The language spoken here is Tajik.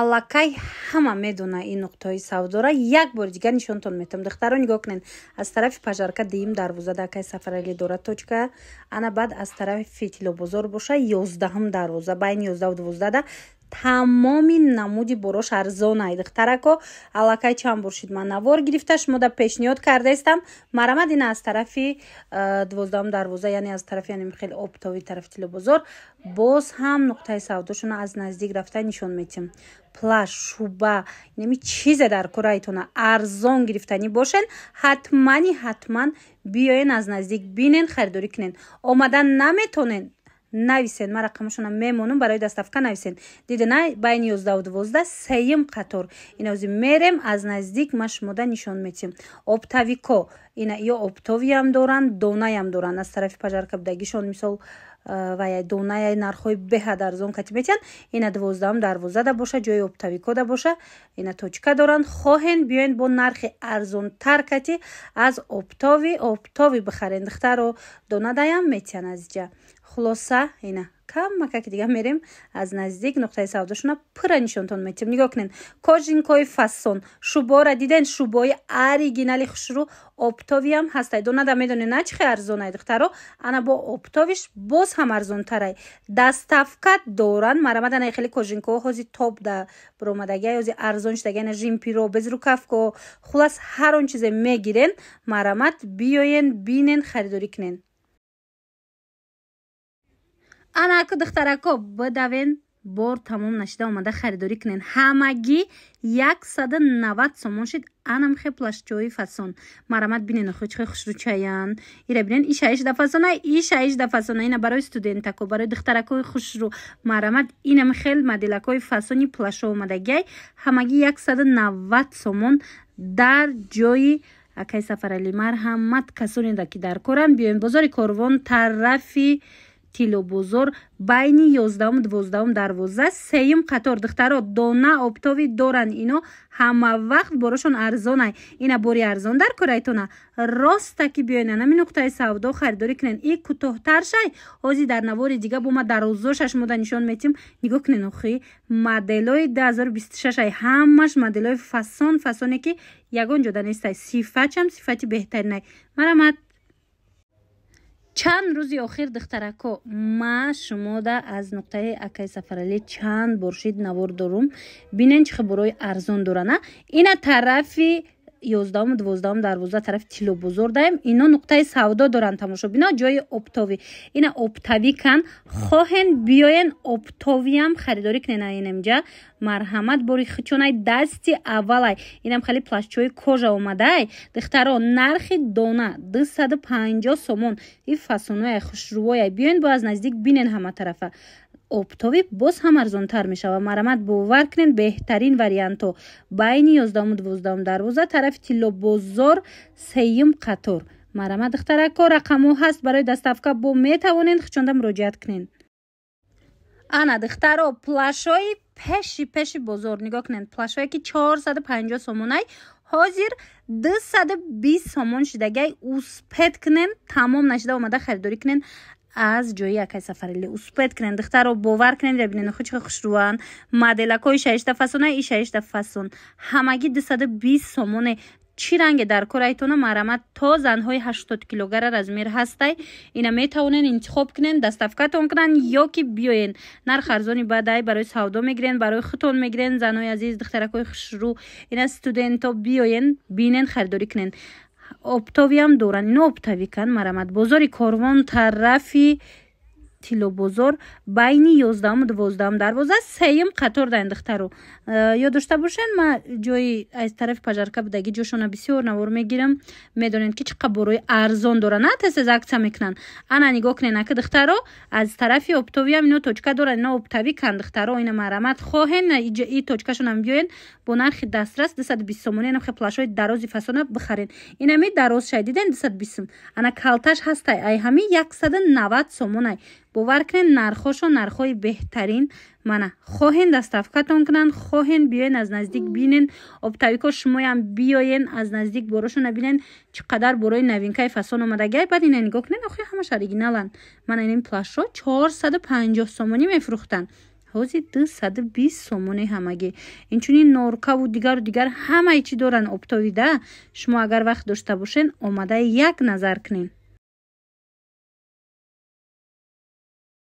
аллакай ҳама медона ин нуқтаи савдора. Як бори дигар нишонтон метам. Духтаро нигоҳ кунен. Аз тарафи пажарка диим дарвоза дакай сафарали дора точка. Ана баъд аз тарафи Тилобозор боша 11 дарвоза. Байни 11 ва 12 да тамоми намуди борош арзонай. Духтарако аллакай чанд бор шид ман навор гирифта шумода пешниҳод кардаистам. Марамад ина аз тарафи 12 дарвоза, яъне аз тарафи хеле оптови тарафи Тилобозор боз ҳам нуқтаи савдошона аз наздик рафта нишон метим. Плаш, шуба, неми чизе дар кораитона арзон гирифтани бошен, ҳатман биёен аз наздик бинен, харидорӣ кунен. Омадан наметонен, нависен. Ма рақамашона мемонам, барои дастафка нависен. Дидена байни 11 ва 12 сеюм қатор. Ина ози мерем аз наздик ма шумода нишон метим. Оптавико ина ё оптовиам доран, донаям доран. Аз тарафи пажарка будагишон мисол ва донаи нархои беҳад арзон кати метиҳанд. Ина 12 дарвоза да боша, ҷои оптавико да боша. Ина точка доран. хоҳен биёен бо нархи арзонтар кати аз оптови бихарен. духтаро дона даям метиҳан аз ҷа. хулоса ина камака дига мерем аз наздик нуқтаи савдошона пура нишонтон метим. нигоҳ кунен. кожинкои фасон шубора диден, шубои оригинали хушрӯ оптовиам ҳастай. донада медонен на чихе арзонай духтаро. ана бо оптовиш боз ҳам арзонтарай. дастафка доран. марамадана хеле кожинкоҳо ҳози топ да биромадагия ҳози арзон шудагия жимпиро безрукавко хулас ҳар он чизе мегирен. марамад биёен бинен, харидорӣ кунен. ана аку духтарако бидавен бор тамом нашида омада харидорӣ кунен. ҳамагӣ 190 сомон шид. анам хе плашчои фасон. марамад бинен охочхе хушрӯчаян. ира бинен иша 18 фасонай, иша 18 фасонай. ина барои студентако, барои духтаракои хушрӯ. марамад инам хел моделакои фасони плашо омадагиай. ҳамагӣ 190 сомон дар ҷои акай Сафарали. марҳамат касоне да ки дар корам биёен бозори Корвон тарафи Тилобозор байни 11 ва 12 дарвоза сеюм қатор. духтаро дона оптови доран. ино ҳама вақт борошон арзонай. ина бори арзон дар корайтона роста ки биёен ана ми нуқтаи савдо харидорӣ кунен. и кӯтоҳтар шай ҳози дар навори дига бо ма дарозошаш мода нишон метим. нигоҳ кунен охи моделои 2026 ай ҳамаш моделои фасоне ки ягон ҷода нестай. сифатчам сифати беҳтаринай. марамад чанд рӯзи охир духтарако ма шумода аз нуқтаи акай Сафарали чанд боршид навор дорум. бинен чихе борои арзон дорана. ина тарафи 11 ва 12 дарвоза тарафи Тилобозор даем. ино нуқтаи савдо доран тамошо бино ҷои оптови. ина оптави кан хоҳен биёен оптовиам харидорӣ кунен. инамҷа марҳамат бори хичонай дасти аввалай. инам хали плашчои кожа омадай. духтаро нархи дона 250 сомон. и фасонояй хушрӯвояй биёен бо аз наздик бинен ҳама тарафа. оптови боз ҳам арзонтар мешава. марамад бовар кунен беҳтарин варианто байни 11 ва 12 дарвоза тарафи Тилобозор сеюм қатор. марамад духтарако рақамо ҳаст барои дастафка бо метавонен хичонда муроҷиат кунен. ана духтаро плашои пеши бозор нигоҳ кунен. плашое ки 450 сомонай ҳозир 220 сомон шидагай. успед кунен тамом нашида омада харидорӣ кунен аз ҷои акай Сафарали. успед кунен духтаро бовар кунен. ира бинен хуч хушрӯан моделакои 6 фасона и 6 фасон ҳамагӣ 220 сомоне. чӣ ранге дар корайтона марамад то занҳои 80 килогара размер ҳастай. ина метавонен интихоб кунен дастафкатон кунан ё ки биёен нарх арзони бадай барои савдо мегирен, барои хутон мегирен. занои азиз духтаракои хушрӯ ина студенто биёен бинен харидорӣ кунен. оптовиам доран. ино оптави кан марамад бозори Корвон тарафи Тилобозор байни 11 ва 12 дарвоза сеюм қатор даен духтаро. ёд дошта бошен ма ҷои аз тарафи пажарка будаги ҷошона бисёр навор мегирам. медонед ки чӣ қадр борои арзон доран. на тез акция мекунан. ана нигоҳ кунен ака духтаро аз тарафи оптовиам ино точка доран. ино оптави кан духтаро. ина марамад хоҳен и точкашонам биёен бо нархи дастрас 220 сомони. ана хе плашои дарози фасона бихарен. ина ми дароз шай диден 220 ана калташ ҳастай. ай ҳами 190 сомонай. бовар кунен нархошо нархои беҳтарин. мана хоҳен дастафкатон кунан. хоҳен биёен аз наздик бинен. оптавико шумоям биёен аз наздик борошона бинен чӣ қадар борои новинкаи фасон омадагиай. баъд ина нигоҳ кунен охи ҳамаш оригиналан. мана ин плашо 450 сомонӣ мефурӯхтанд. този 220 сомони ҳамагӣ. Инчунин норка ву дигар ҳамаи чӣ доранд обтовида. Шумо агар вақт дошта бошен омада як назар кунин.